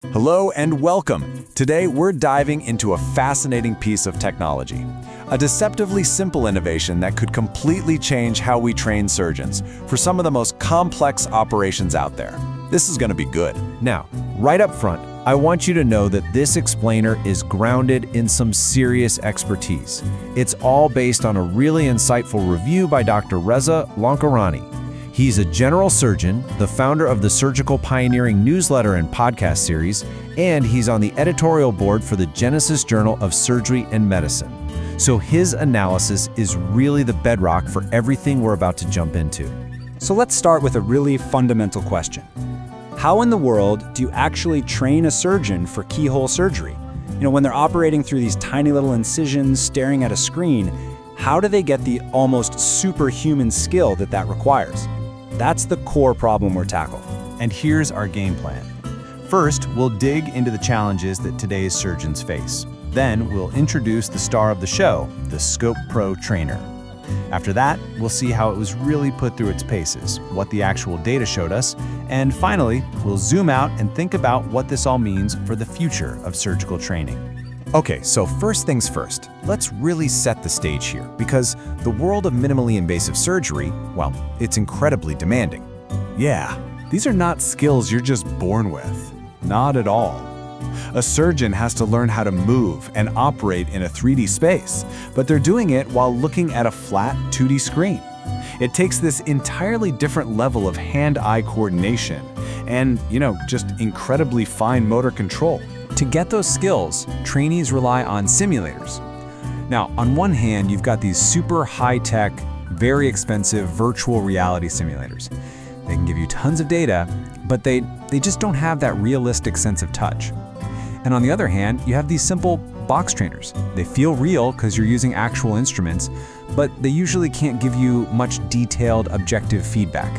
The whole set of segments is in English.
Hello and welcome. Today we're diving into a fascinating piece of technology, a deceptively simple innovation that could completely change how we train surgeons for some of the most complex operations out there. This is going to be good. Now, right up front, I want you to know that this explainer is grounded in some serious expertise. It's all based on a really insightful review by Dr. Reza Lankarani. He's a general surgeon, the founder of the Surgical Pioneering newsletter and podcast series, and he's on the editorial board for the Genesis Journal of Surgery and Medicine. So his analysis is really the bedrock for everything we're about to jump into. So let's start with a really fundamental question. How in the world do you actually train a surgeon for keyhole surgery? When they're operating through these tiny little incisions, staring at a screen, how do they get the almost superhuman skill that requires? That's the core problem we're tackling. And here's our game plan. First, we'll dig into the challenges that today's surgeons face. Then, we'll introduce the star of the show, the ScopePro Trainer. After that, we'll see how it was really put through its paces, what the actual data showed us, and finally, we'll zoom out and think about what this all means for the future of surgical training. Okay, so first things first, let's really set the stage here, because the world of minimally invasive surgery, well, it's incredibly demanding. Yeah, these are not skills you're just born with. Not at all. A surgeon has to learn how to move and operate in a 3D space, but they're doing it while looking at a flat 2D screen. It takes this entirely different level of hand-eye coordination and, just incredibly fine motor control. To get those skills, trainees rely on simulators. Now, on one hand, you've got these super high-tech, very expensive virtual reality simulators. They can give you tons of data, but they just don't have that realistic sense of touch. And on the other hand, you have these simple box trainers. They feel real because you're using actual instruments, but they usually can't give you much detailed, objective feedback.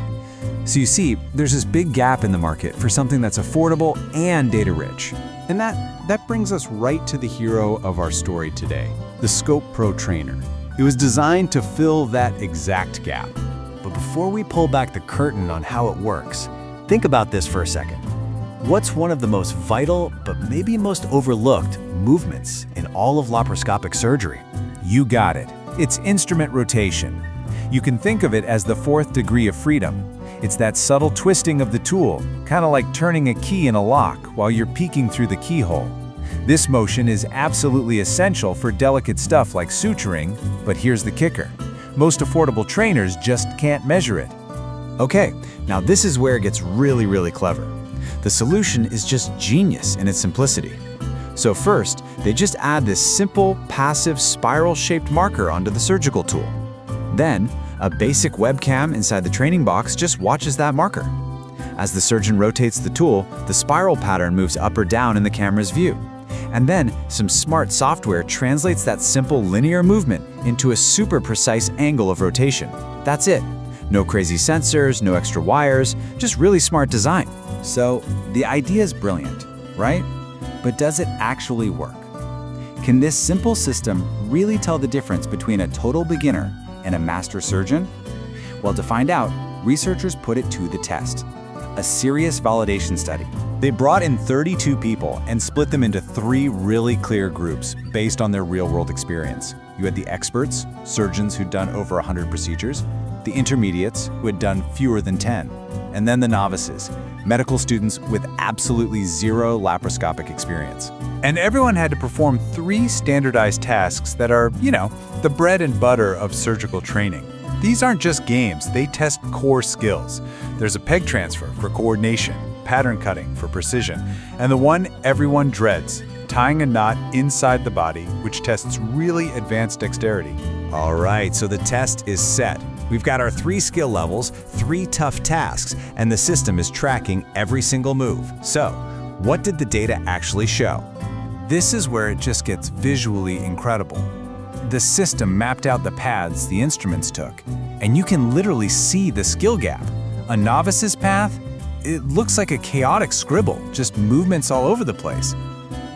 So you see, there's this big gap in the market for something that's affordable and data-rich. And that brings us right to the hero of our story today, the ScopePro Trainer. It was designed to fill that exact gap. But before we pull back the curtain on how it works, think about this for a second. What's one of the most vital, but maybe most overlooked, movements in all of laparoscopic surgery? You got it. It's instrument rotation. You can think of it as the fourth degree of freedom. It's that subtle twisting of the tool, kind of like turning a key in a lock while you're peeking through the keyhole. This motion is absolutely essential for delicate stuff like suturing, but here's the kicker. Most affordable trainers just can't measure it. Okay, now this is where it gets really, really clever. The solution is just genius in its simplicity. So first, they just add this simple, passive, spiral-shaped marker onto the surgical tool. Then, a basic webcam inside the training box just watches that marker. As the surgeon rotates the tool, the spiral pattern moves up or down in the camera's view. And then, some smart software translates that simple linear movement into a super precise angle of rotation. That's it. No crazy sensors, no extra wires, just really smart design. So, the idea is brilliant, right? But does it actually work? Can this simple system really tell the difference between a total beginner and a master surgeon? Well, to find out, researchers put it to the test. A serious validation study. They brought in 32 people and split them into 3 really clear groups based on their real-world experience. You had the experts, surgeons who'd done over 100 procedures, the intermediates, who had done fewer than 10, and then the novices, medical students with absolutely zero laparoscopic experience. And everyone had to perform 3 standardized tasks that are, the bread and butter of surgical training. These aren't just games, they test core skills. There's a peg transfer for coordination, pattern cutting for precision, and the one everyone dreads, tying a knot inside the body, which tests really advanced dexterity. All right, so the test is set. We've got our 3 skill levels, 3 tough tasks, and the system is tracking every single move. So, what did the data actually show? This is where it just gets visually incredible. The system mapped out the paths the instruments took, and you can literally see the skill gap. A novice's path, it looks like a chaotic scribble, just movements all over the place.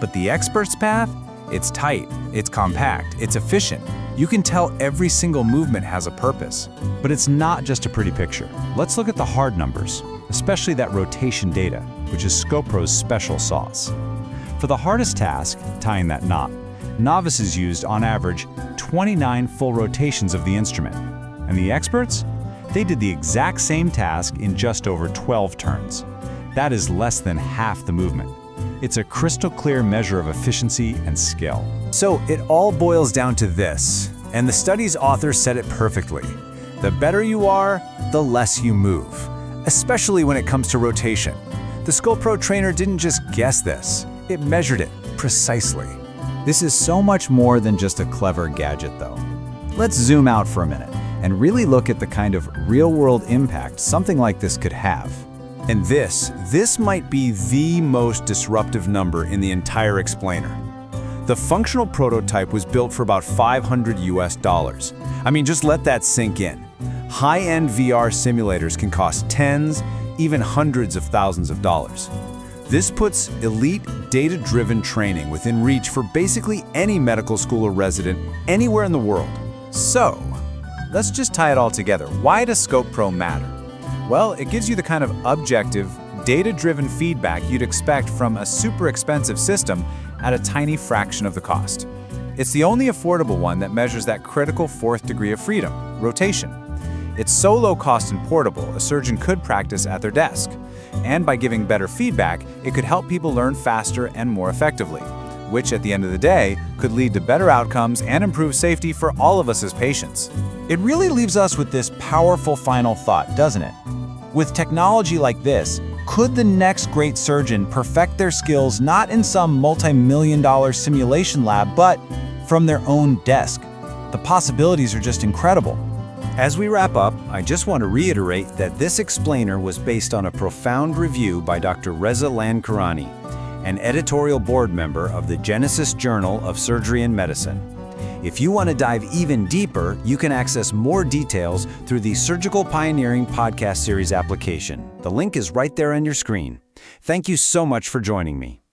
But the expert's path, it's tight, it's compact, it's efficient. You can tell every single movement has a purpose. But it's not just a pretty picture. Let's look at the hard numbers, especially that rotation data, which is ScopePro's special sauce. For the hardest task, tying that knot, novices used, on average, 29 full rotations of the instrument. And the experts? They did the exact same task in just over 12 turns. That is less than half the movement. It's a crystal clear measure of efficiency and skill. So it all boils down to this, and the study's author said it perfectly. The better you are, the less you move, especially when it comes to rotation. The ScopePro Trainer didn't just guess this, it measured it precisely. This is so much more than just a clever gadget, though. Let's zoom out for a minute and really look at the kind of real-world impact something like this could have. And this might be the most disruptive number in the entire explainer. The functional prototype was built for about $500 US. I mean, just let that sink in. High-end VR simulators can cost tens, even hundreds of thousands of dollars. This puts elite, data-driven training within reach for basically any medical school or resident anywhere in the world. So, let's just tie it all together. Why does ScopePro matter? Well, it gives you the kind of objective, data-driven feedback you'd expect from a super expensive system at a tiny fraction of the cost. It's the only affordable one that measures that critical fourth degree of freedom, rotation. It's so low cost and portable, a surgeon could practice at their desk. And by giving better feedback, it could help people learn faster and more effectively, which at the end of the day could lead to better outcomes and improve safety for all of us as patients. It really leaves us with this powerful final thought, doesn't it? With technology like this, could the next great surgeon perfect their skills not in some multi-million-dollar simulation lab, but from their own desk? The possibilities are just incredible. As we wrap up, I just want to reiterate that this explainer was based on a profound review by Dr. Reza Lankarani, an editorial board member of the Genesis Journal of Surgery and Medicine. If you want to dive even deeper, you can access more details through the Surgical Pioneering Podcast Series application. The link is right there on your screen. Thank you so much for joining me.